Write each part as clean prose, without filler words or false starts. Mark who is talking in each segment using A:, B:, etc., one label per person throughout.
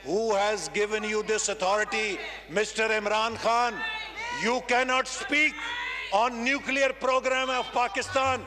A: Who has given you this authority, Mr. Imran Khan? You cannot speak on nuclear program of Pakistan.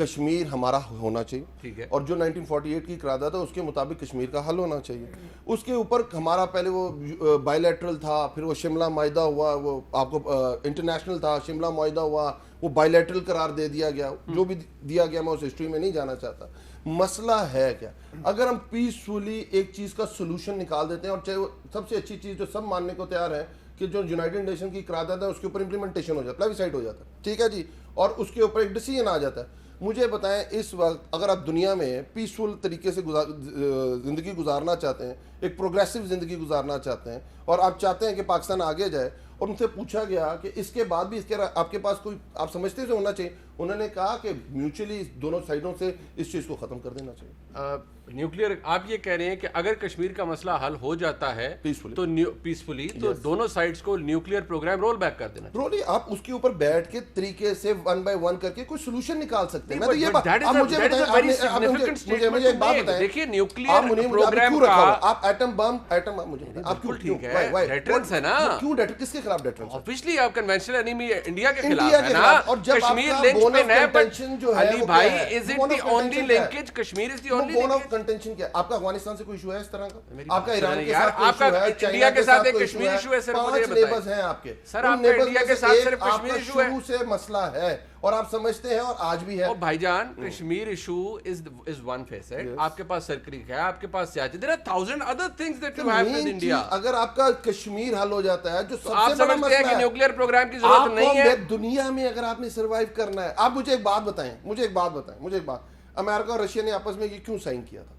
B: Kashmir ہمارا ہونا
C: ٹھیک
B: چاہیے
C: ہے.
B: اور جو 1948 کی قرارداد ہے اس کے مطابق کشمیر کا حل ہونا چاہیے. اس کے اوپر ہمارا پہلے وہ بائی لیٹرل تھا, پھر وہ شملہ معاہدہ ہوا, وہ آپ کو انٹرنیشنل تھا, شملہ معاہدہ ہوا, وہ بائی لیٹرل قرار دے دیا گیا, جو بھی دیا گیا میں اس ہسٹری میں نہیں جانا چاہتا. مسئلہ ہے کیا, اگر ہم پیسفلی ایک چیز کا سولوشن نکال دیتے ہیں, اور چاہے وہ سب سے اچھی چیز جو سب ماننے کو تیار ہے کہ جو یونائٹڈ نیشن کی قرارداد ہے اس کے اوپر امپلیمنٹیشن ہو جاتا ہے, پلیبیسائٹ ہو جاتا ہے, ٹھیک ہے جی, اور اس کے اوپر ایک ڈیسیژن آ جاتا ہے. مجھے بتائیں اس وقت اگر آپ دنیا میں پیسفل طریقے سے زندگی گزارنا چاہتے ہیں, ایک پروگریسو زندگی گزارنا چاہتے ہیں, اور آپ چاہتے ہیں کہ پاکستان آگے جائے, اور ان سے پوچھا گیا کہ اس کے بعد بھی اس کے آپ کے پاس کوئی آپ سمجھتے سے ہونا چاہیے, انہوں نے کہا کہ میوچولی دونوں سائڈوں سے اس چیز کو ختم کر دینا چاہیے.
C: نیوکلیئر, آپ یہ کہہ رہے ہیں کہ اگر کشمیر کا مسئلہ حل ہو جاتا ہے تو پیسفلی تو دونوں سائڈز کو نیوکلیئر پروگرام رول بیک کر دینا چاہیے.
B: رول آپ اس کے اوپر بیٹھ کے طریقے سے ون بائی ون کر کے کوئی سولوشن نکال سکتے ہیں. میں تو یہ بات مجھے ایک بات بتائیں,
C: دیکھیے نیوکلیئر پروگرام کا
B: آپ ایٹم بم مجھے آپ
C: ٹھیک ہے ڈیٹرنس ہے نا,
B: کیوں کس کے خلاف ڈیٹرنس؟
C: obviously آپ کنونشنل انیمی انڈیا کے خلاف ہے نا,
B: اور جب
C: کشمیر
B: آپ کا
C: لنچ
B: بون
C: پہ
B: آف
C: ہے,
B: کنٹینشن جو ہے
C: علی بھائی is it the only linkage, Kashmir is the only
B: bone of contention کیا؟ آپ کا افغانستان سے کوئی ایشو ہے اس طرح کا؟ آپ کا ایران کے ساتھ
C: آپ کا انڈیا کے ساتھ ایک کشمیر ایشو ہے, سر مجھے
B: بتائیں. نیبرز ہیں آپ کے
C: سر, آپ کا انڈیا کے ساتھ صرف کشمیر ایشو ہے,
B: شروع سے مسئلہ ہے اور آپ سمجھتے ہیں اور آج بھی ہے.
C: او بھائی جان, Kashmir issue is one first, آپ کے پاس سرکریک ہے, آپ کے پاس سیاست, there are thousand other things that you have with India.
B: اگر آپ کا کشمیر حل ہو جاتا ہے جو سب
C: آپ
B: سے بڑا
C: سمجھتے ہیں
B: مسئلہ
C: کہ
B: ہے,
C: نیوکلیئر پروگرام کی ضرورت نہیں ہے
B: دنیا میں اگر آپ نے سروائیو کرنا ہے. آپ مجھے ایک بات بتائیں, امریکہ اور رشیا نے آپس میں یہ کیوں سائن کیا تھا؟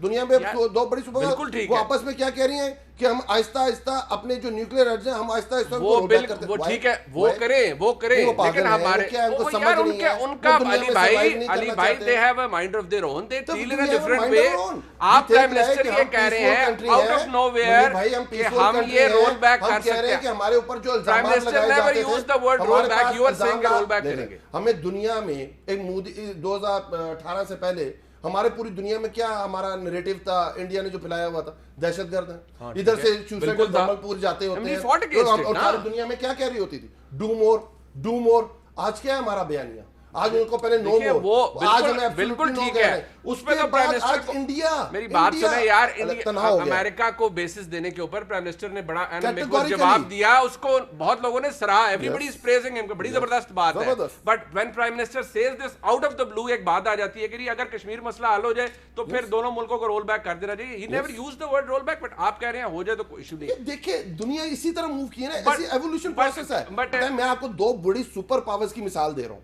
B: دنیا میں دو بڑی سپر پاورز وہ آپس میں کیا کہہ رہی ہیں کہ ہم آہستہ آہستہ اپنے جو نیوکلیئر ایڈز ہیں ہم آہستہ آہستہ
C: وہ ٹھیک ہے, وہ کریں لیکن ہمارے ان کا علی بھائی they have a mind of their own, they deal in a different way. آپ پرائم منسٹر یہ کہہ رہے ہیں out of nowhere کہ ہم یہ رول بیک کر سکتے ہیں,
B: ہمارے اوپر جو
C: prime minister never used the word roll back, you are saying کہ رول بیک کریں گے.
B: ہمیں دنیا میں ایک مودی 2018 سے پہلے ہمارے پوری دنیا میں کیا ہمارا نیریٹو تھا, انڈیا نے جو پھیلایا ہوا تھا دہشت گرد ہیں, ادھر سے چوسٹ دمل پور جاتے ہوتے ہیں, اور ساری دنیا میں کیا کہہ رہی ہوتی تھی, ڈو مور. آج کیا ہے ہمارا بیانیہ, آج ان کو پہلے نو مور, آج ہمیں
C: بالکل ٹھیک ہے, اس پہ تو پرائم منسٹر کو
B: انڈیا,
C: میری بات سنیں یار, امریکہ کو بیسس دینے کے اوپر پرائم منسٹر نے بڑا جواب دیا, اس کو بہت لوگوں نے سراہا, ایوریبڈی از پریزنگ ہم, بڑی زبردست بات ہے. But when prime minister says this out of the blue, ایک بات آ جاتی ہے کہ اگر کشمیر مسئلہ حل ہو جائے تو پھر دونوں ملکوں کو رول بیک کر دینا چاہیے. He never use the word roll back, but آپ کہہ رہے ہیں ہو جائے تو کوئی ایشو نہیں.
B: دیکھیں دنیا اسی طرح موو کی ہے نا, ایسی ایوولوشن پروسیس ہے. میں آپ کو دو بڑی سپر پاورز کی مثال دے رہا ہوں,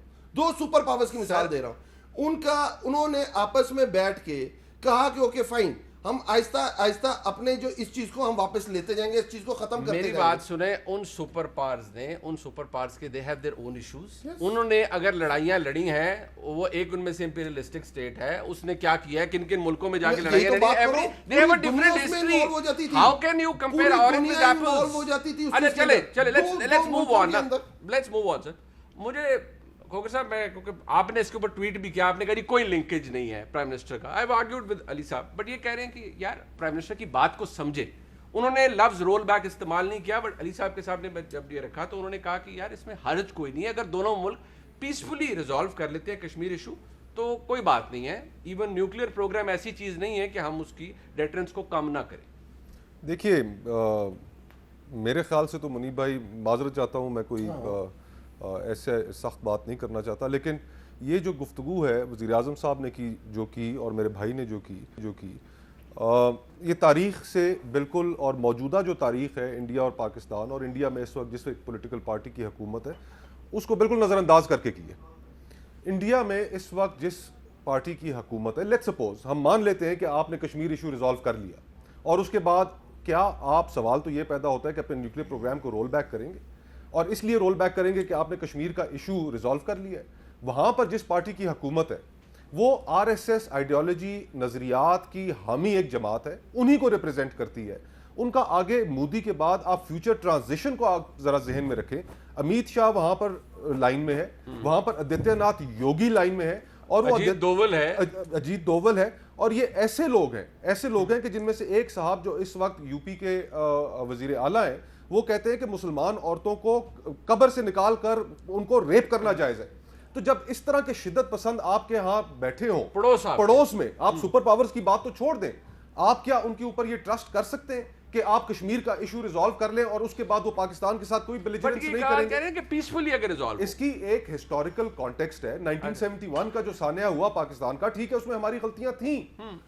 B: انہوں نے آپس میں بیٹھ کے کہا کہ اوکے فائن, ہم آہستہ آہستہ اپنے جو اس چیز کو ہم واپس لیتے جائیں گے, اس چیز کو ختم کرتے جائیں گے.
C: میری بات سنیں, ان سپر پاورز کے they have their own issues. انہوں نے اگر لڑائیاں لڑی ہیں, وہ ایک ان میں سے امپیریلسٹک اسٹیٹ ہے, اس نے کیا کیا ہے, کن کن ملکوں میں جا کے لڑائیاں لڑی ہیں, they have a different history. How can you compare orange with apples? اچھا چلے let's move on sir. مجھے کھوکر صاحب, میں کیونکہ آپ نے اس کے اوپر ٹویٹ بھی کیا, آپ نے کہا جی کوئی لنکیج نہیں ہے پرائم منسٹر کا. آئی ہیو آرگیوڈ ود علی صاحب, بٹ یہ کہہ رہے ہیں کہ یار پرائم منسٹر کی بات کو سمجھے. انہوں نے لفظ رول بیک استعمال نہیں کیا, بٹ علی صاحب کے سامنے جب یہ رکھا تو انہوں نے کہا کہ یار اس میں حرج کوئی نہیں ہے, اگر دونوں ملک پیسفلی ریزالو کر لیتے ہیں کشمیر ایشو تو کوئی بات نہیں ہے. ایون نیوکلیئر پروگرام ایسی چیز نہیں ہے کہ ہم اس کی ڈیٹرنس کو کم نہ کریں.
D: دیکھیے میرے خیال سے تو منیب بھائی, معذرت چاہتا ہوں, میں کوئی ایسے سخت بات نہیں کرنا چاہتا, لیکن یہ جو گفتگو ہے وزیر اعظم صاحب نے جو کی اور میرے بھائی نے جو کی یہ تاریخ سے بالکل, اور موجودہ جو تاریخ ہے انڈیا اور پاکستان, اور انڈیا میں اس وقت جس پولیٹیکل پارٹی کی حکومت ہے, اس کو بالکل نظر انداز کر کے کی ہے. انڈیا میں اس وقت جس پارٹی کی حکومت ہے, لیٹس سپوز ہم مان لیتے ہیں کہ آپ نے کشمیر ایشو ریزالو کر لیا, اور اس کے بعد کیا آپ, سوال تو یہ پیدا ہوتا ہے کہ اپنے نیوکلیئر پروگرام کو رول بیک کریں گے, اور اس لیے رول بیک کریں گے کہ آپ نے کشمیر کا ایشو ریزالو کر لیا ہے. وہاں پر جس پارٹی کی حکومت ہے وہ آر ایس ایس آئیڈیالوجی, نظریات کی حامی ایک جماعت ہے, انہی کو ریپرزینٹ کرتی ہے. ان کا آگے مودی کے بعد آپ فیوچر ٹرانزیشن کو آپ ذرا ذہن میں رکھیں, امیت شاہ وہاں پر لائن میں ہے, وہاں پر آدتیہ ناتھ یوگی لائن میں ہے, اور وہ اجیت دوول ہے, اور یہ ایسے لوگ ہیں کہ جن میں سے ایک صاحب جو اس وقت یو پی کے وزیر اعلیٰ ہیں, وہ کہتے ہیں کہ مسلمان عورتوں کو قبر سے نکال کر ان کو ریپ کرنا جائز ہے. تو جب اس طرح کے شدت پسند آپ کے ہاں بیٹھے ہوں پڑوس میں, آپ سپر پاورز کی بات تو چھوڑ دیں, آپ کیا ان کے اوپر یہ ٹرسٹ کر سکتے ہیں کہ آپ کشمیر کا ایشو ریزالو کر لیں اور اس کے بعد وہ پاکستان کے ساتھ کوئی بیلیجرنس نہیں کریں گے؟
C: کہہ رہے ہیں کہ پیسفلی اگر ریزالو.
D: اس کی ایک ہسٹوریکل کانٹیکسٹ ہے. 1971 کا جو سانحہ ہوا پاکستان کا, ٹھیک ہے اس میں ہماری غلطیاں تھیں,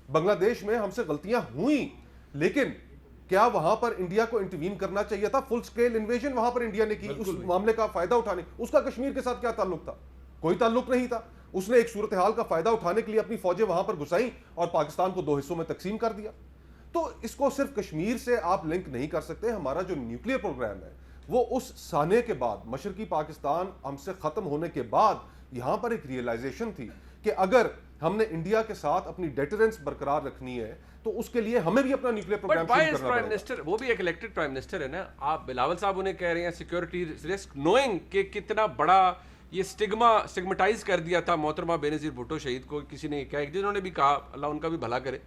D: بنگلہ دیش میں ہم سے غلطیاں ہوئیں, لیکن کیا وہاں پر انڈیا کو انٹروین کرنا چاہیے تھا؟ فل سکیل انویژن وہاں پر انڈیا نے کی, اس معاملے کا فائدہ اٹھانے, اس کا کشمیر کے ساتھ کیا تعلق تھا؟ کوئی تعلق نہیں تھا. اس نے ایک صورتحال کا فائدہ اٹھانے کے لیے اپنی فوجیں وہاں پر گھسائیں اور پاکستان کو 2 حصوں میں تقسیم کر دیا. تو اس کو صرف کشمیر سے آپ لنک نہیں کر سکتے. ہمارا جو نیوکلیئر پروگرام ہے وہ اس سانحے کے بعد, مشرقی پاکستان ہم سے ختم ہونے کے بعد یہاں پر ایک ریئلائزیشن تھی کہ اگر ہم نے انڈیا کے ساتھ اپنی ڈیٹرنس برقرار رکھنی ہے تو اس کے لیے ہمیں بھی اپنا نیوکلیئر پروگرام شروع کرنا پڑے گا.
C: وہ بھی ایک الیکٹڈ پرائم منسٹر ہے نا. آپ بلاول صاحب انہیں کہہ رہے ہیں سیکورٹی رسک, نوئنگ کہ کتنا بڑا یہ سٹگمٹائز کر دیا تھا محترمہ بینظیر بھٹو شہید کو. کسی نے کہا, جنہوں نے بھی کہا اللہ ان کا بھی بھلا کرے,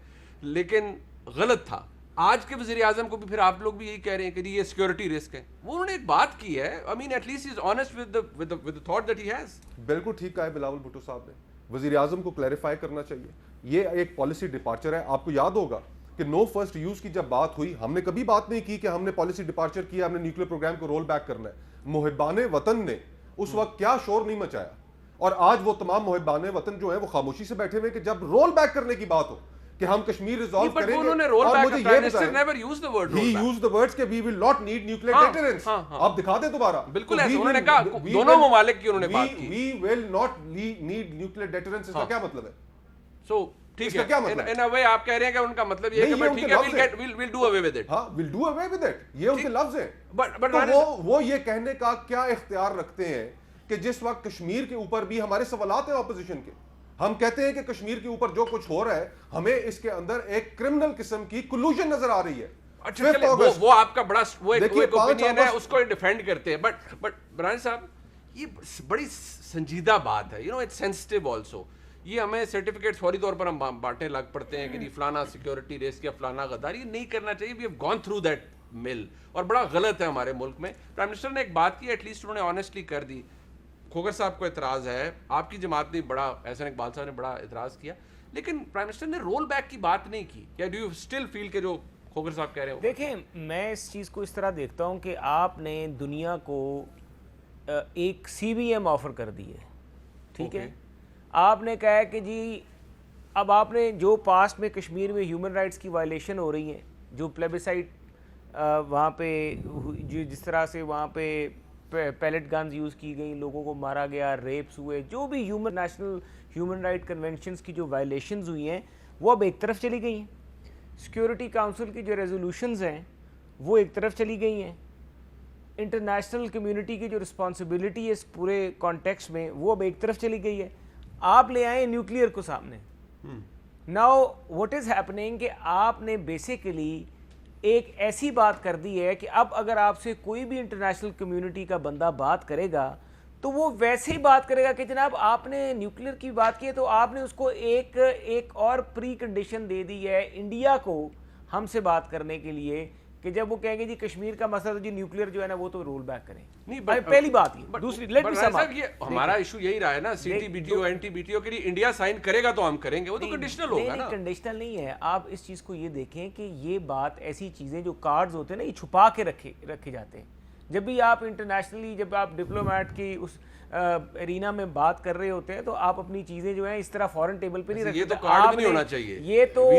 C: لیکن غلط تھا. آج کے وزیر اعظم کو بھی پھر آپ لوگ بھی یہی کہہ رہے ہیں کہ یہ سیکورٹی رسک ہے. وہ انہوں نے ایک بات کی ہے, I mean at least he is honest with the thought that he has.
D: بالکل ٹھیک کہا ہے بلاول بھٹو صاحب نے. وزیر اعظم کو کلیریفائی کرنا چاہیے. یہ ایک پالیسی ڈپارچر ہے. آپ کو یاد ہوگا کہ نو فرسٹ یوز کی جب بات ہوئی, ہم نے کبھی بات نہیں کی کہ ہم نے پالیسی ڈپارچر کیا, ہم نے نیوکلیئر پروگرام کو رول بیک کرنا ہے. محبان وطن نے اس وقت کیا شور نہیں مچایا, اور آج وہ تمام محبان وطن جو ہیں وہ خاموشی سے بیٹھے ہوئے کہ جب رول بیک کرنے کی بات ہو کہ ہم کشمیر ریزالو کریں گے, اور مجھے یہ بتائیں he used the words کہ we will not need nuclear deterrence. آپ دکھا دیں دوبارہ.
C: بالکل ایسے انہوں نے کہا, دونوں ممالک کی انہوں نے بات کی.
D: we will not need nuclear deterrence. اس کا کیا مطلب ہے؟
C: So ٹھیک ہے, in a way آپ کہہ رہے ہیں کہ ان کا مطلب یہ ہے کہ ٹھیک ہے we'll do away with it.
D: ہاں we'll do away with it, یہ ان کے لفظ ہیں. تو وہ یہ کہنے کا کیا اختیار رکھتے ہیں کہ جس وقت کشمیر کے اوپر بھی ہمارے سوالات ہیں اپوزیشن کے, ہم کہتے ہیں کہ کشمیر کے اوپر جو کچھ ہو رہا ہے ہمیں اس کے اندر ایک کرمنل قسم کی کلوژن نظر آ رہی ہے.
C: وہ آپ کا بڑا وہ ایک اوپینین ہے, اس کو ڈیفینڈ کرتے ہیں. بٹ برہان صاحب یہ بڑی سنجیدہ بات ہے, اٹس سینسٹیو آلسو. یہ ہمیں سرٹیفکیٹ فوری طور پر ہم بانٹنے لگ پڑتے ہیں کہ یہ فلانا سیکورٹی رسک یا فلانا غدار. یہ نہیں کرنا چاہیے. We have gone through that mill, اور بڑا غلط ہے ہمارے ملک میں. پرائم منسٹر نے ایک بات کی, ایٹ لیسٹ انہوں نے آنیسٹلی کر دی. کھوگر صاحب کو اعتراض ہے, آپ کی جماعت نے بڑا, احسن اقبال صاحب نے بڑا اعتراض کیا, لیکن پرائم منسٹر نے رول بیک کی بات نہیں کی. کیا ڈو یو اسٹل فیل کہ جو کھوگر صاحب کہہ رہے ہیں؟
E: دیکھیں, میں اس چیز کو اس طرح دیکھتا ہوں کہ آپ نے دنیا کو ایک CBM آفر کر دی ہے, ٹھیک ہے. آپ نے کہا ہے کہ جی اب آپ نے جو پاسٹ میں کشمیر میں ہیومن رائٹس کی وائلیشن ہو رہی ہیں, جو پلیبیسائٹ وہاں پہ جس طرح سے وہاں پہ پیلٹ گنز یوز کی گئیں, لوگوں کو مارا گیا, ریپس ہوئے, جو بھی نیشنل ہیومن رائٹ کنونشنز کی جو وائلیشنز ہوئی ہیں وہ اب ایک طرف چلی گئی ہیں. سیکورٹی کاؤنسل کی جو ریزولوشنز ہیں وہ ایک طرف چلی گئی ہیں. انٹرنیشنل کمیونٹی کی جو رسپانسبلٹی ہے اس پورے کانٹیکسٹ میں وہ اب ایک طرف چلی گئی ہے. آپ لے آئیں نیوکلیئر کو سامنے. ناؤ واٹ از ہیپننگ کہ آپ نے بیسیکلی ایک ایسی بات کر دی ہے کہ اب اگر آپ سے کوئی بھی انٹرنیشنل کمیونٹی کا بندہ بات کرے گا تو وہ ویسے ہی بات کرے گا کہ جناب آپ نے نیوکلیئر کی بات کی ہے, تو آپ نے اس کو ایک اور پری کنڈیشن دے دی ہے انڈیا کو ہم سے بات کرنے کے لیے کہ جب وہ کہیں گے جی کشمیر کا مسئلہ تو جی نیوکلیئر جو ہے نا وہ تو رول بیک کریں. نہیں پہلی بات یہ. دوسری لیٹ می سم اپ,
C: ہمارا ایشو یہی رہا ہے نا, CTBTO NTBTO کے لیے انڈیا سائن کرے گا تو ہم کریں گے, وہ تو کنڈیشنل ہوگا نا.
E: کنڈیشنل نہیں ہے. آپ اس چیز کو یہ دیکھیں کہ یہ بات ایسی چیزیں جو کارڈز ہوتے ہیں نا, یہ چھپا کے رکھے جاتے ہیں. جب بھی آپ انٹرنیشنلی, جب آپ ڈپلومیٹ کی اس ارینا میں بات کر رہے ہوتے ہیں تو آپ اپنی چیزیں جو ہیں اس طرح فورن ٹیبل پہ نہیں رکھتے.
C: یہ تو کارڈ بھی نہیں ہونا چاہیے.
E: یہ تو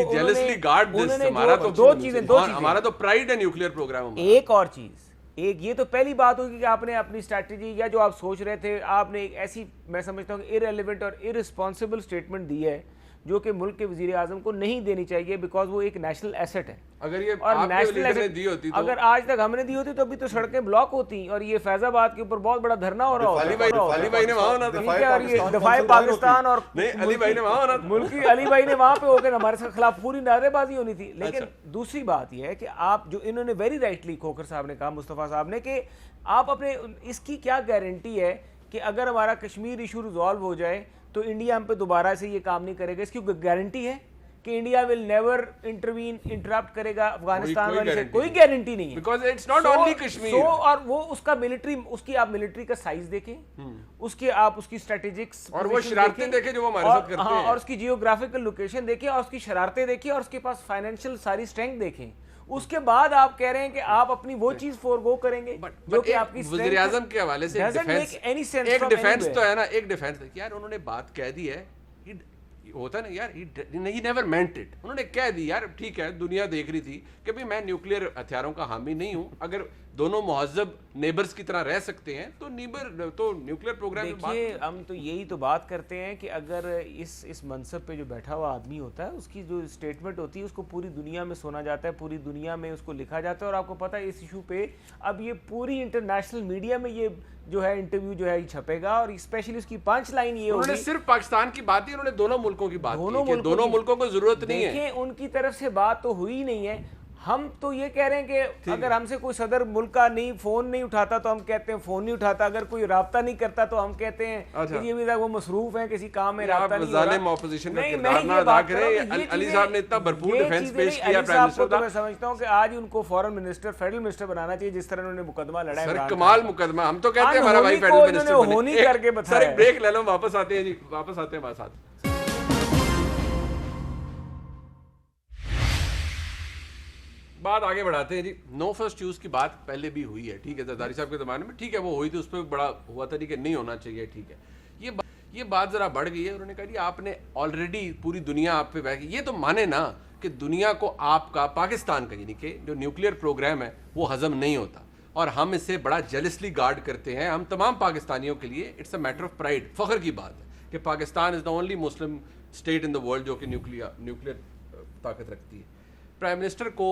C: ہمارا تو 2 چیزیں, ہمارا تو پرائیڈ ہے نیوکلیئر پروگرام.
E: ایک اور چیز, ایک یہ تو پہلی بات ہوگی کہ آپ نے اپنی اسٹریٹجی یا جو آپ سوچ رہے تھے, آپ نے ایک ایسی, میں سمجھتا ہوں کہ ارریلیونٹ اور ارسپانسبل اسٹیٹمنٹ دی ہے جو کہ ملک کے وزیر اعظم کو نہیں دینی چاہیے, بیکاز وہ ایک نیشنل ایسٹ ہے.
C: اگر یہ
E: اگر آج تک ہم نے دی ہوتی تو ابھی تو سڑکیں بلاک ہوتی اور یہ فیض آباد کے اوپر بہت بڑا دھرنا ہو رہا ہوتا. دفاع پاکستان اور ملکی علی بھائی نے وہاں پہ ہو کے ہمارے خلاف پوری نعرے بازی ہونی تھی. لیکن دوسری بات یہ ہے کہ آپ جو انہوں نے ویری رائٹلی کھوکر صاحب نے کہا, مصطفیٰ صاحب نے, کہ آپ اپنے اس کی کیا گارنٹی ہے کہ اگر ہمارا کشمیر ایشو ریزالو ہو جائے تو انڈیا ہم پہ دوبارہ سے یہ کام نہیں کرے گا. اس کی گارنٹی ہے کہ انڈیا ول نیور انٹرپٹ کرے گا افغانستان
C: کوئی
E: والے سے,
C: guarantee
E: کوئی گارنٹی نہیں ہے.
C: Because it's not only Kashmir.
E: اور وہ اس کا ملٹری, اس کی آپ ملٹری کا سائز دیکھیں, اس کی آپ اس کی اسٹریٹجکس
C: اور وہ شرارتیں دیکھیں جو وہ ہمارے ساتھ کرتے ہیں,
E: اور اس کی جیوگرافیکل لوکیشن دیکھیں, اور اس کی شرارتیں دیکھیں, اور اس کے پاس فائنینشیل ساری اسٹرینتھ دیکھیں. اس کے بعد آپ کہہ رہے ہیں کہ آپ اپنی وہ چیز فورگو کریں گے جو کہ آپ کی
C: وزیر اعظم کے حوالے سے ایک ڈیفینس تو ہے نا, ایک ڈیفینس یار انہوں نے بات کہہ دی ہے, ہوتا نا یار, he never meant it. انہوں نے کہہ دی یار ٹھیک ہے, دنیا دیکھ رہی تھی کہ بھی میں نیوکلیئر ہتھیاروں کا حامی نہیں ہوں, اگر دونوں مہذب نیبرز کی طرح رہ سکتے ہیں تو نیوکلیئر پروگرام میں بات.
E: دیکھیے ہم تو یہی تو بات کرتے ہیں کہ اگر اس منصب پہ جو بیٹھا ہوا آدمی ہوتا ہے اس کی جو اسٹیٹمنٹ ہوتی ہے اس کو پوری دنیا میں سنا جاتا ہے, پوری دنیا میں اس کو لکھا جاتا ہے, اور آپ کو پتہ ہے اس ایشو پہ اب یہ پوری انٹرنیشنل میڈیا میں یہ جو ہے انٹرویو جو ہے یہ چھپے گا, اور اسپیشلی اس کی پانچ لائن یہ ہوگی.
C: انہوں نے صرف پاکستان کی بات کی, انہوں نے دونوں ملکوں کی بات کی کہ دونوں ملکوں کو ضرورت نہیں ہے.
E: دیکھیں ان کی طرف سے بات تو ہوئی نہیں ہے, ہم تو یہ کہہ رہے ہیں کہ اگر ہم سے کوئی صدر ملک کا نہیں فون نہیں اٹھاتا تو ہم کہتے ہیں فون نہیں اٹھاتا, اگر کوئی رابطہ نہیں کرتا تو ہم کہتے ہیں کہ یہ بھی وہ مصروف ہیں کسی کام میں, رابطہ نہیں ہو رہا.
C: ظالم اپوزیشن کا کردار نہ ادا کریں. علی صاحب نے اتنا بھرپور ڈیفینس پیش کیا پرائم منسٹر کا,
E: میں سمجھتا ہوں کہ آج ان کو فورن منسٹر, فیڈرل منسٹر بنانا چاہیے جس طرح انہوں نے مقدمہ لڑا ہے.
C: سر کمال مقدمہ, ہم تو کہتے ہیں ہمارا بھائی فیڈرل منسٹر بنے. سر ایک بریک لے لو, واپس آتے ہیں جی, واپس آتے ہیں بات ساتھ. بات آگے بڑھاتے ہیں جی. نو فرسٹ چوز کی بات پہلے بھی ہوئی ہے, ٹھیک ہے, زرداری صاحب کے زمانے میں, ٹھیک ہے وہ ہوئی تھی, اس پہ بڑا ہوا تھا کہ نہیں ہونا چاہیے, ٹھیک ہے. یہ بات ذرا بڑھ گئی ہے. انہوں نے کہا جی آپ نے آلریڈی پوری دنیا آپ پہ بہ گئی, یہ تو مانے نا کہ دنیا کو آپ کا پاکستان کا یعنی کہ جو نیوکلیئر پروگرام ہے وہ ہضم نہیں ہوتا, اور ہم اسے بڑا جیلسلی گارڈ کرتے ہیں. ہم تمام پاکستانیوں کے لیے it's a matter of pride, فخر کی بات ہے کہ Pakistan is the only Muslim state in the world جو کہ نیوکلیئر طاقت رکھتی ہے. پرائم منسٹر کو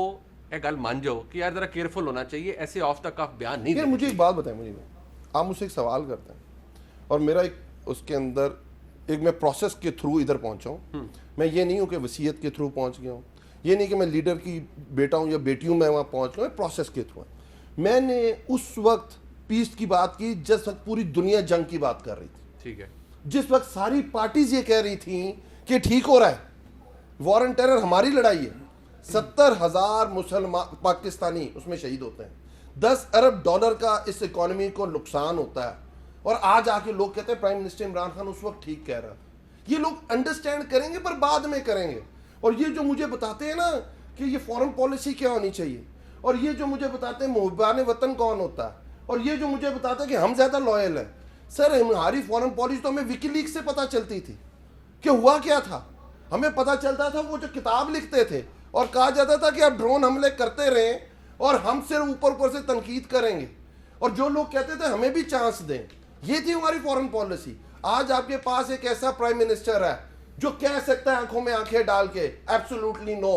C: ایک گل مان جاؤ کہ یار ذرا کیئرفل ہونا چاہیے, ایسے آف دا کف بیان نہیں
B: دیتے. مجھے ایک بات بتائیں, مجھے آپ مجھ سے ایک سوال کرتے ہیں اور میرا ایک اس کے اندر ایک میں پروسیس کے تھرو ادھر پہنچا ہوں. میں یہ نہیں ہوں کہ وصیت کے تھرو پہنچ گیا ہوں, یہ نہیں کہ میں لیڈر کی بیٹا ہوں یا بیٹی ہوں میں وہاں پہنچ گیا ہوں, پروسیس کے تھرو. میں نے اس وقت پیس کی بات کی جس وقت پوری دنیا جنگ کی بات کر رہی تھی,
C: ٹھیک ہے,
B: جس وقت ساری پارٹیز یہ کہہ رہی تھیں کہ ٹھیک ہو رہا ہے, وار اینڈ ٹیرر ہماری لڑائی ہے, 70,000 مسلمان پاکستانی اس میں شہید ہوتے ہیں, $10 ارب کا اس اکانومی کو نقصان ہوتا ہے, اور آج آ کے لوگ کہتے ہیں پرائم منسٹر عمران خان اس وقت ٹھیک کہہ رہا. یہ لوگ انڈرسٹینڈ کریں گے پر بعد میں کریں گے. اور یہ جو مجھے بتاتے ہیں نا کہ یہ فورن پالیسی کیا ہونی چاہیے, اور یہ جو مجھے بتاتے ہیں محبان وطن کون ہوتا ہے, اور یہ جو مجھے بتاتے ہیں کہ ہم زیادہ لوئل ہیں. سر ہماری فورن پالیسی تو ہمیں وکی لیک سے پتہ چلتی تھی کہ ہوا کیا تھا. ہمیں پتہ چلتا تھا وہ جو کتاب لکھتے تھے اور کہا جاتا تھا کہ آپ ڈرون حملے کرتے رہیں اور ہم صرف اوپر سے تنقید کریں گے, اور جو لوگ کہتے تھے ہمیں بھی چانس دیں. یہ تھی ہماری فورن پالیسی. آج آپ کے پاس ایک ایسا پرائم منسٹر ہے جو کہہ سکتا ہے آنکھوں میں آنکھیں ڈال کے ایبسولوٹلی نو.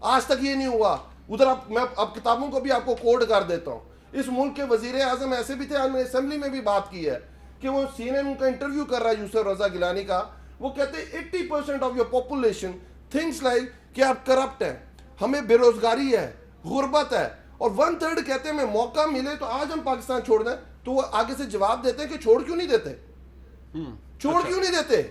B: آج تک یہ نہیں ہوا. ادھر میں اب کتابوں کو بھی آپ کو کوڈ کر دیتا ہوں. اس ملک کے وزیر اعظم ایسے بھی تھے, ہم نے اسمبلی میں بھی بات کی ہے کہ وہ CNN کا انٹرویو کر رہا ہے یوسف رضا گیلانی کا, وہ کہتے ہیں 80% of your population thinks like کہ آپ کرپٹ ہیں, ہمیں بے روزگاری ہے, غربت ہے, اور 1/3 کہتے ہیں میں موقع ملے تو آج ہم پاکستان چھوڑ دیں. تو وہ آگے سے جواب دیتے ہیں کہ چھوڑ کیوں نہیں دیتے, چھوڑ کیوں نہیں دیتے.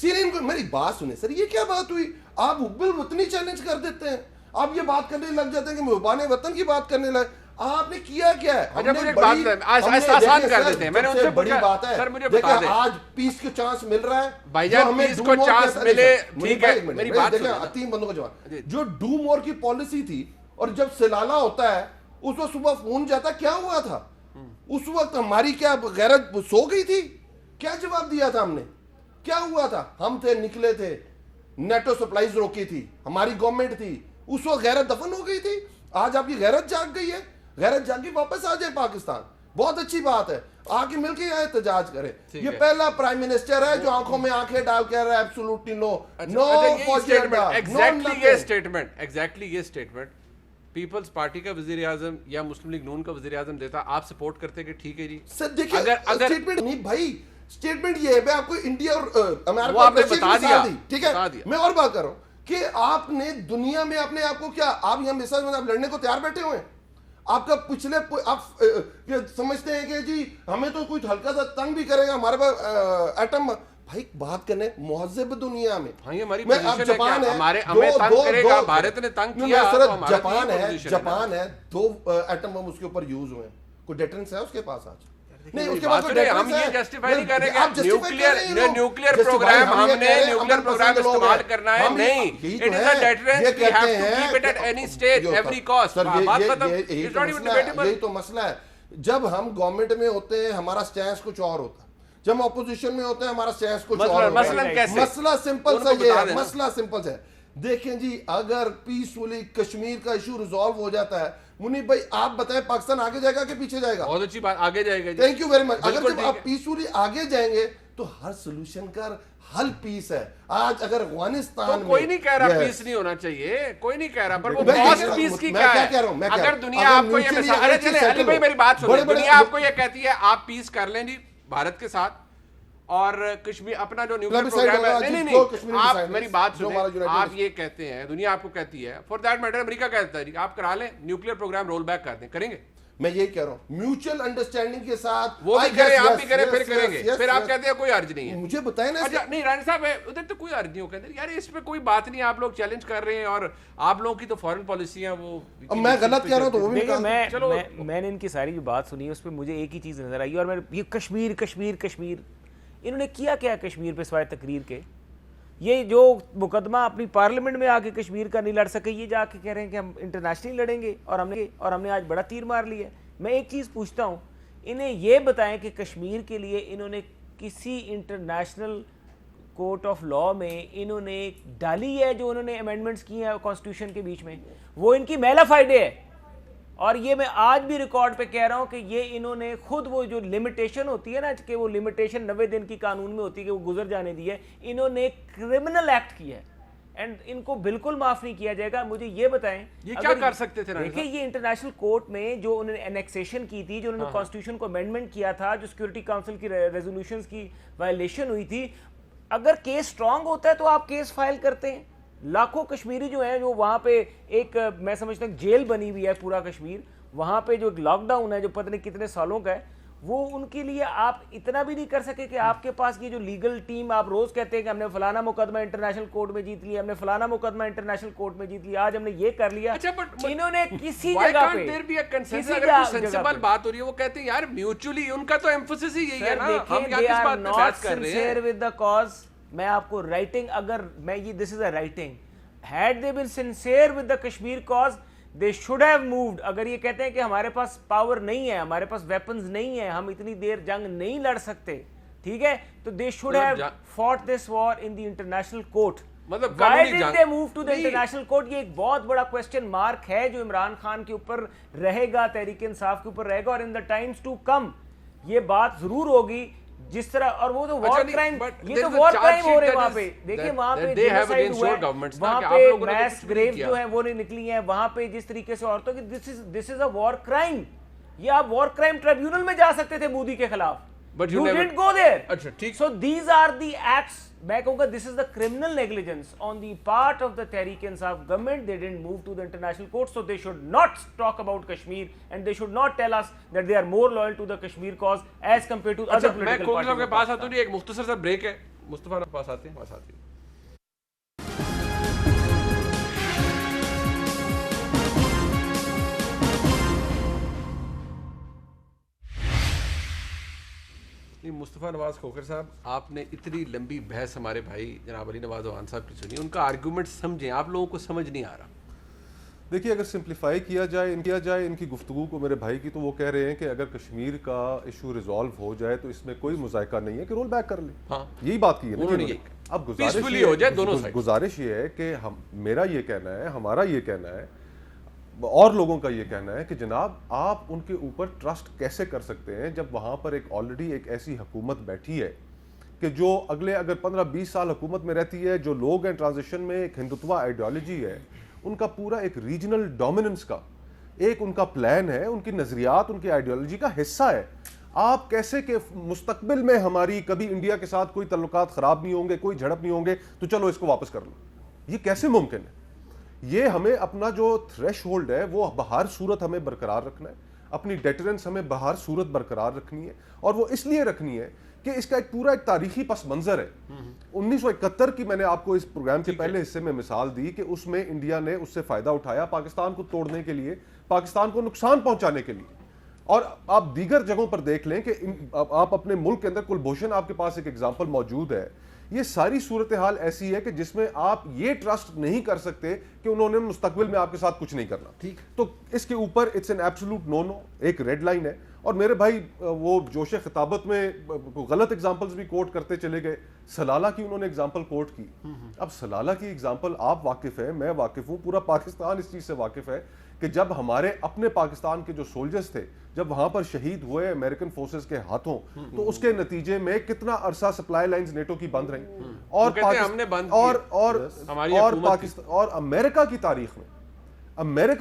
B: CNN کو میری بات سنیں سر, یہ کیا بات ہوئی, آپ حب الوطنی چیلنج کر دیتے ہیں, آپ یہ بات کرنے لگ جاتے ہیں کہ محبان وطن کی بات کرنے لگے. آپ نے کیا کیا ہے,
C: آسان کر دیتے ہیں. میں نے ان سے
B: بڑی بات ہے, دیکھیں آج پیس کو چانس مل رہا ہے,
C: بھائی جان پیس کو چانس ملے, ٹھیک ہے, میری بات
B: دیکھیں 3 بندوں کا جواب. جو ڈو مور کی پالیسی تھی, اور جب سلالہ ہوتا ہے اس وقت صبح فون جاتا, کیا ہوا تھا اس وقت, ہماری کیا غیرت سو گئی تھی, کیا جواب دیا تھا ہم نے, کیا ہوا تھا. ہم تھے نکلے تھے, نیٹو سپلائیز روکی تھی, ہماری گورنمنٹ تھی, اس وقت غیرت دفن ہو گئی تھی. آج آپ کی غیرت جاگ گئی ہے, غیرت جاگی واپس آ جائے پاکستان, بہت اچھی بات ہے, آ کے مل کے یہاں احتجاج کرے. یہ پہلا پرائم منسٹر ہے جو آنکھوں میں آنکھیں ڈال کہہ رہا ہے absolutely no, no for gender,
C: exactly یہ اسٹیٹمنٹ پیپلز پارٹی کا وزیر اعظم یا مسلم لیگ نون کا وزیر اعظم دیتا, آپ سپورٹ کرتے کہ ٹھیک ہے جی.
B: سر دیکھیں اسٹیٹمنٹ نہیں بھائی, اسٹیٹمنٹ یہ ہے, میں آپ کو انڈیا اور
C: وہ آپ نے بتا دیا,
B: ٹھیک ہے, میں اور بات کر رہا ہوں کہ آپ نے دنیا میں اپنے آپ کو کیا, آپ یہاں مثال میں آپ لڑنے کو تیار بیٹھے ہوئے ہیں. آپ کا پچھلے آپ سمجھتے ہیں کہ جی ہمیں تو کوئی ہلکا سا تنگ بھی کرے گا, ہمارے پاس ایٹم بھائی بات کرنے مہذب دنیا میں
C: ہاں یہ ہماری
B: میں اب
C: پوزیشن ہے
B: جاپان
C: کہ
B: ہے
C: ہمارے ہمیں تنگ کرے گا بھارت نے تنگ کیا تو ہمارا
B: جاپان ہے
C: پوزیشن
B: جاپان ہے 2 ایٹم بم اس کے اوپر یوز ہوئے ہیں کوئی ڈیٹرنس ہے اس کے پاس آج نہیں اس کے پاس
C: ہم یہ جسٹیفائی نہیں کریں گے نیوکلیئر پروگرام ہم نے نیوکلیئر پروگرام استعمال کرنا ہے نہیں it is a deterrence we have to keep it at any stage every cost بات ختم اٹس ناٹ ایون ڈیبیٹیبل.
B: یہی تو مسئلہ ہے. جب ہم گورنمنٹ میں ہوتے ہیں ہمارا سٹینس کچھ اور ہوتا ہے, جب ہم اپوزیشن میں ہوتے ہیں ہمارا سٹینس کچھ اور ہوتا ہے. مسئلہ سمپل سا یہ ہے, مسئلہ سمپل سا ہے. دیکھیں جی اگر پیسفلی کشمیر کا ایشو ریزالو ہو جاتا ہے, منیب بھائی آپ بتائیں پاکستان آگے جائے گا کہ پیچھے جائے گا؟
C: بہت اچھی بات, آگے جائے گا.
B: Thank you very much. اگر جب آپ پیسفلی آگے جائیں گے تو ہر سولوشن کا حل پیس ہے. آج اگر افغانستان
C: کوئی نہیں کہہ رہا پیس نہیں ہونا چاہیے, کوئی نہیں کہہ رہا, پر وہ کاسٹ پیس کی کیا ہے؟ اگر دنیا آپ کو یہ مثال, ارے چلے علی بھائی میری بات سنیں, دنیا آپ کو یہ کہتی ہے آپ پیس کر لیں جی بھارت کے ساتھ اور کشمیر اپنا جو نیوکلیئر پروگرام ہے, نہیں نہیں آپ میری بات سنیں, آپ یہ کہتے ہیں, دنیا آپ کو کہتی ہے, فار دیٹ میٹر امریکہ کہتا ہے جی آپ کرا لیں نیوکلیئر پروگرام رول بیک کر دیں, کریں گے؟
B: میں یہی کہہ رہا ہوں میوچل انڈرسٹینڈنگ کے ساتھ
C: وہ بھی کریں آپ بھی کریں پھر کریں گے, پھر آپ کہتے ہیں کوئی حرج نہیں ہے.
B: مجھے بتائیں نا.
C: نہیں رانی صاحب ادھر تو کوئی حرج نہیں ہو, کہتے ہیں یار اس پہ کوئی بات نہیں, آپ لوگ چیلنج کر رہے ہیں اور آپ لوگوں کی تو فورن پالیسیاں وہ
B: میں غلط کہہ رہا ہوں تو وہ بھی
E: میں نے ان کی ساری جو بات سنی ہے اس پہ مجھے ایک ہی چیز نظر آئی, اور میں یہ کشمیر کشمیر کشمیر انہوں نے کیا کیا کشمیر پہ سوائے تقریر کے؟ یہ جو مقدمہ اپنی پارلیمنٹ میں آ کے کشمیر کا نہیں لڑ سکے, یہ جا کے کہہ رہے ہیں کہ ہم انٹرنیشنلی لڑیں گے, اور ہم نے آج بڑا تیر مار لیا ہے. میں ایک چیز پوچھتا ہوں, انہیں یہ بتائیں کہ کشمیر کے لیے انہوں نے کسی انٹرنیشنل کورٹ آف لاء میں انہوں نے ڈالی ہے جو انہوں نے امینڈمنٹس کی ہیں کانسٹیٹیوشن کے بیچ میں, وہ ان کی میلا فائڈے ہے. اور یہ میں آج بھی ریکارڈ پہ کہہ رہا ہوں کہ یہ انہوں نے خود وہ جو لمیٹیشن ہوتی ہے نا, کہ وہ لمیٹیشن 90 دن کی قانون میں ہوتی ہے کہ وہ گزر جانے دی ہے, انہوں نے کرمنل ایکٹ کیا ہے اینڈ ان کو بالکل معاف نہیں کیا جائے گا. مجھے یہ بتائیں
C: یہ کیا کر سکتے تھے؟
E: دیکھیں یہ انٹرنیشنل کورٹ میں جو انہوں نے انیکسیشن کی تھی, جو انہوں نے کانسٹیٹیوشن کو امینڈمنٹ کیا تھا, جو سیکورٹی کاؤنسل کی ریزولوشنز کی وائلیشن ہوئی تھی, اگر کیس سٹرانگ ہوتا ہے تو آپ کیس فائل کرتے ہیں. لاکھوں کشمیری جو ہیں جو وہاں پہ ایک میں سمجھتا ہوں جیل بنی ہوئی ہے پورا کشمیر, وہاں پہ جو ایک لاک ڈاؤن ہے جو پتہ نہیں کتنے سالوں کا ہے, وہ ان کے لیے آپ اتنا بھی نہیں کر سکے کہ آپ کے پاس یہ جو لیگل ٹیم آپ روز کہتے ہیں کہ ہم نے فلانا مقدمہ انٹرنیشنل کورٹ میں جیت لیا, ہم نے فلانا مقدمہ انٹرنیشنل کورٹ میں جیت لیا, آج ہم نے یہ کر لیا. انہوں نے کسی جگہ
C: پہ بات ہو رہی ہے وہ کہتے ہیں یار میوچولی, ان کا تو ایمفسس ہی یہی ہے نا, ہم کیا کس بات پہ بات کر رہے ہیں
E: ود دا کاز. میں آپ کو رائٹنگ, اگر میں یہ دس از اے writing, had they been sincere with the Kashmir cause they should have moved. اگر یہ کہتے ہیں کہ ہمارے پاس پاور نہیں ہے, ہمارے پاس ویپنز نہیں ہیں, ہم اتنی دیر جنگ نہیں لڑ سکتے, ٹھیک ہے, تو they should have fought this war in the international court.
C: مطلب
E: why did they move to the international court? یہ ایک بہت بڑا کوسچن مارک ہے جو عمران خان کے اوپر رہے گا, تحریک انصاف کے اوپر رہے گا, اور in the times to come یہ بات ضرور ہوگی جس طرح. اور وہ تو وار کرائم, یہ تو وار کرائم ہو رہے ہیں وہاں پہ, دیکھیں وہاں پہ جینوسائیڈ ہوا ہے, وہاں پہ میس گریوز جو ہیں وہ نہیں نکلی ہیں, وہاں پہ جس طریقے سے عورتوں کی, دس از اے وار کرائم. یہ آپ وار کرائم ٹریبیونل میں جا سکتے تھے مودی کے خلاف,
C: but
E: you didn't go there.
C: اچھا ٹھیک.
E: So these are the acts, میں کہوں گا this is the criminal negligence on the part of the Tehreek Insaf government. They didn't move to the international court, so they should not talk about Kashmir and they should not tell us that they are more loyal to the Kashmir cause as compared to other political parties.
C: میں کوکل صاحب کے پاس آتا ہوں, ایک مختصر سا break ہے, مصطفیٰ کے پاس آتے ہیں, وہاں آتے ہیں. مصطفیٰ نواز کھوکھر صاحب, آپ نے اتنی لمبی بحث ہمارے بھائی جناب علی نواز اوان صاحب کی سنی, ان کا آرگیومنٹ سمجھیں, آپ لوگوں کو سمجھ نہیں آ رہا.
D: دیکھیے اگر سمپلیفائی کیا جائے ان کی گفتگو کو میرے بھائی کی, تو وہ کہہ رہے ہیں کہ اگر کشمیر کا ایشو ریزالو ہو جائے تو اس میں کوئی مذائقہ نہیں ہے کہ رول بیک کر لیں.
C: ہاں
D: یہی بات کی ہے. اب گزارش یہ ہے کہ میرا یہ کہنا ہے, ہمارا یہ کہنا ہے, اور لوگوں کا یہ کہنا ہے کہ جناب آپ ان کے اوپر ٹرسٹ کیسے کر سکتے ہیں جب وہاں پر آلریڈی ایک ایسی حکومت بیٹھی ہے کہ جو اگلے اگر 15-20 سال حکومت میں رہتی ہے, جو لوگ ہیں ٹرانزیشن میں, ایک ہندوتوا آئیڈیالوجی ہے, ان کا پورا ایک ریجنل ڈومیننس کا ایک ان کا پلان ہے, ان کی نظریات ان کی آئیڈیالوجی کا حصہ ہے. آپ کیسے کہ مستقبل میں ہماری کبھی انڈیا کے ساتھ کوئی تعلقات خراب نہیں ہوں گے, کوئی جھڑپ نہیں ہوں گے, تو چلو اس کو واپس کر لو, یہ کیسے ممکن ہے؟ یہ ہمیں اپنا جو تھریش ہولڈ ہے وہ بہر صورت ہمیں برقرار رکھنا ہے. اپنی ڈیٹرنس ہمیں بہر صورت برقرار رکھنی ہے, اور وہ اس لیے رکھنی ہے کہ اس کا ایک پورا ایک تاریخی پس منظر ہے. 1971 کی میں نے آپ کو اس پروگرام کے پہلے حصے میں مثال دی کہ اس میں انڈیا نے اس سے فائدہ اٹھایا پاکستان کو توڑنے کے لیے, پاکستان کو نقصان پہنچانے کے لیے. اور آپ دیگر جگہوں پر دیکھ لیں کہ آپ اپنے ملک کے اندر کلبھوشن آپ کے پاس ایک ایگزامپل موجود ہے. یہ ساری صورتحال ایسی ہے کہ جس میں آپ یہ ٹرسٹ نہیں کر سکتے کہ انہوں نے مستقبل میں آپ کے ساتھ کچھ نہیں کرنا. ٹھیک, تو اس کے اوپر اٹس این ایبسولوٹ نو نو, ایک ریڈ لائن ہے. اور میرے بھائی وہ جوش خطابت میں غلط اگزامپلز بھی کوٹ کرتے چلے گئے. سلالہ کی انہوں نے اگزامپل کوٹ کی. اب سلالہ کی اگزامپل آپ واقف ہیں, میں واقف ہوں, پورا پاکستان اس چیز سے واقف ہے کہ جب ہمارے اپنے پاکستان کے جو سولجرز تھے جب وہاں پر شہید ہوئے امریکن فورسز کے ہاتھوں, تو اس کے نتیجے میں کتنا عرصہ سپلائی لائنز نیٹو کی بند رہی. اور امریکہ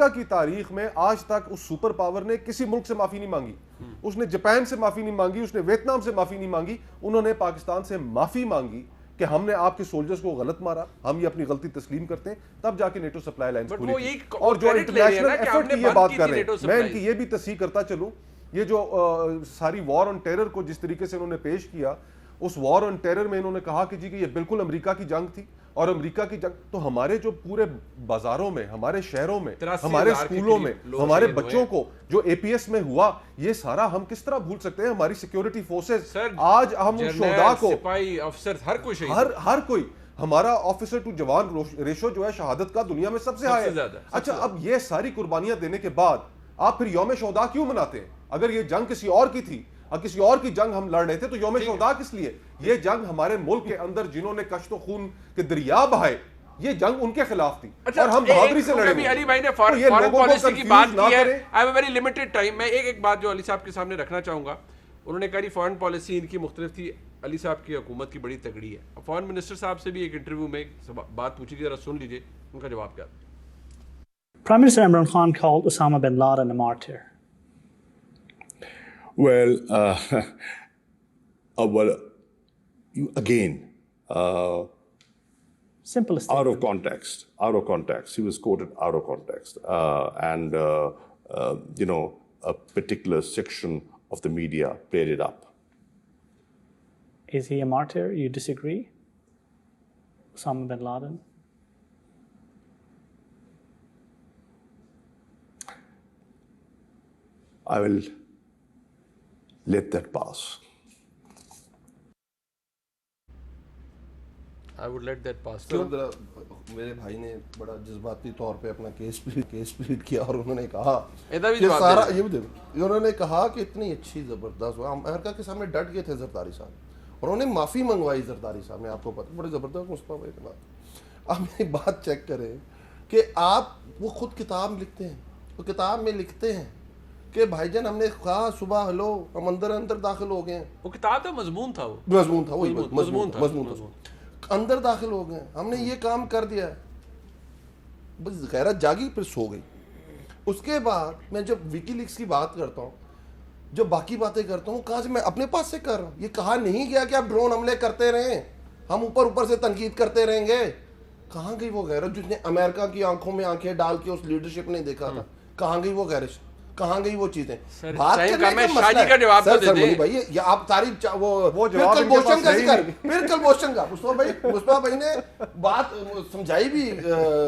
D: کی تاریخ میں آج تک اس سپر پاور نے کسی ملک سے معافی نہیں مانگی. اس نے جاپان سے معافی نہیں مانگی, اس نے ویتنام سے معافی نہیں مانگی. انہوں نے پاکستان سے معافی مانگی کہ ہم نے آپ کے سولجرز کو غلط مارا, ہم یہ اپنی غلطی تسلیم کرتے ہیں, تب جا کے نیٹو سپلائی لائنز کھولی. اور جو انٹرنیشنل ایفرٹ کی یہ بات کر رہے ہیں, میں ان کی یہ بھی تصحیح کرتا چلوں, یہ جو ساری وار آن ٹیرر کو جس طریقے سے انہوں نے پیش کیا, اس وار آن ٹیرر میں انہوں نے کہا کہ جی کہ یہ بالکل امریکہ کی جنگ تھی, اور امریکہ کی جنگ تو ہمارے جو پورے بازاروں میں, ہمارے شہروں میں, ہمارے اسکولوں میں, ہمارے بچوں کو جو اے پی ایس میں ہوا, یہ سارا ہم کس طرح بھول سکتے ہیں؟ ہماری سیکیورٹی فورسز, آج ہم ان شہداء کو,
C: سپاہی افسر,
D: ہر کوئی, ہمارا آفیسر ٹو جوان ریشو جو ہے شہادت کا دنیا میں سب سے ہائی ہے. اچھا, اب یہ ساری قربانیاں دینے کے بعد آپ پھر یوم شہداء کیوں مناتے ہیں؟ اگر یہ جنگ کسی اور کی تھی اور کسی اور کی جنگ ہم لڑ رہے تھے تو یوم شہداء کس لیے؟ یہ جنگ ہمارے ملک کے اندر جنہوں نے کشت و خون کے دریا بہائے, یہ جنگ ان کے خلاف تھی, اور ہم بہادری سے لڑے ہوئے.
C: علی بھائی نے فارن پالیسی کی بات کی ہے. I have a very limited time. میں ایک بات جو علی صاحب کے سامنے رکھنا چاہوں گا, انہوں نے کہا فارن پالیسی ان کی مختلف تھی, علی صاحب کی حکومت کی بڑی تگڑی ہے. فارن منسٹر صاحب سے بھی ایک انٹرویو میں بات پوچھی تھی, ذرا سن لیجئے ان کا جواب کیا تھا.
F: Prime Minister Imran Khan called Osama bin Laden a martyr.
G: Well, you again,
F: Simple statement.
G: out of context. He was quoted out of context, and a particular section of the media played it up.
F: Is he a martyr? You disagree? Osama bin Laden?
G: I will let that pass.
C: I would let that pass.
B: میرے بھائی نے بڑا جذباتی طور پہ اپنا case plate کیا, اور انہوں نے کہا
C: کہ
B: سارا یہ بھی انہوں نے کہا کہ اتنی اچھی زبردست, امریکہ کے سامنے ڈٹ گئے تھے زرداری صاحب, اور انہوں نے معافی منگوائی زرداری صاحب نے, آپ کو پتہ, بڑے زبردست مصطفیٰ بھائی کے بعد. آپ میری بات چیک کریں کہ آپ, وہ خود کتاب لکھتے ہیں, وہ کتاب میں لکھتے ہیں کہ بھائی جان ہم نے کہا صبح ہلو, ہم اندر داخل ہو گئے ہیں.
C: وہ کتاب تھا, مضمون تھا,
B: وہی مضمون تھا, اندر داخل ہو گئے, ہم نے یہ کام کر دیا, بس غیرت جاگی, پھر سو گئی. اس کے بعد میں جب ویکی لیکس کی بات کرتا ہوں, جو باقی باتیں کرتا ہوں, کہاں سے میں اپنے پاس سے کر رہا ہوں. یہ کہا نہیں گیا کہ آپ ڈرون حملے کرتے رہیں, ہم اوپر سے تنقید کرتے رہیں گے. کہاں گئی وہ غیرت جس نے امریکہ کی آنکھوں میں آنکھیں ڈال کے اس لیڈرشپ نے دیکھا تھا؟ کہاں گئی وہ غیرت, کہاں گئی وہ چیزیں؟ بات کرنے کا مسئلہ ہے سر منی بھائی, یہ آپ تاریخ وہ جواب کلبھوشن کا ذکر, پھر کلبھوشن کا مصطفیٰ بھائی نے بات سمجھائی بھی,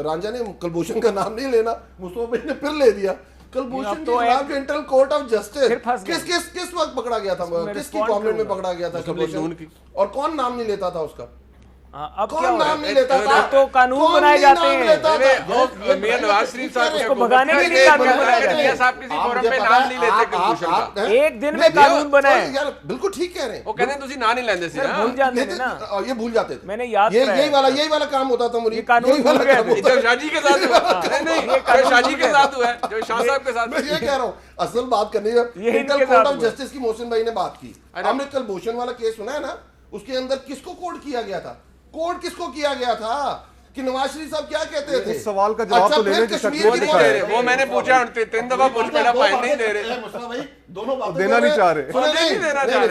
B: رانجھا نے کلبھوشن کا نام نہیں لینا, مصطفیٰ بھائی نے پھر لے دیا. کلبھوشن کے خلاف انٹرنل کورٹ آف جسٹس کس وقت پکڑا گیا تھا, کس کی گورنمنٹ میں پکڑا گیا تھا کلبھوشن, اور کون نام نہیں لیتا تھا اس کا؟
E: اب کیا ہو رہا ہے؟ تو قانون بنائے جاتے ہیں,
C: میاں نواز شریف صاحب
E: اس کو بھگانے کے لیے کام کرتے ہیں. ایک دن میں قانون بنا ہے,
B: بالکل ٹھیک کہہ رہے ہیں,
C: وہ کہتے ہیں تسی نہ نہیں لیندے سی
E: بھول جاتے تھے نا,
B: یہ بھول جاتے تھے.
E: میں نے یاد
B: یہی والا کام ہوتا تھا
E: یہ قانون بھول گئے
C: جو شاہ جی کے ساتھ ہوا, نہیں جو شاہ جی کے ساتھ ہوا ہے, جو شاہ صاحب کے ساتھ.
B: میں یہ کہہ رہا ہوں, اصل بات کرنی ہے انٹرنل کورٹ آف جسٹس کی محسن بھائی نے بات کی. ہم نے کلبھوشن والا کیس سنا ہے نا, اس کے اندر کس کو کوڈ کیا گیا تھا, کوڈ کس کو کیا گیا تھا کہ نواز شریف صاحب کیا کہتے تھے؟
D: اس سوال کا جواب تو لینے کی
C: شکل وہ میں نے پوچھا, 3 دفعہ پوچھ میرا فائل نہیں دے رہے,
B: مصطفیٰ بھائی دونوں باتیں
D: دینا نہیں چاہ رہے,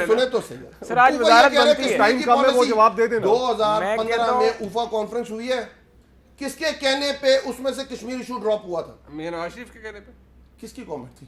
B: سنے تو صحیح.
E: سر آج وزارت بنتی ہے,
D: ٹائم کم ہے, وہ جواب دے دینا.
B: 2015 میں اوفا کانفرنس ہوئی ہے, کس کے کہنے پہ اس میں سے کشمیر ایشو ڈراپ ہوا تھا؟
C: میاں نواز شریف کے کہنے پہ.
B: کس کی کامنٹ تھی؟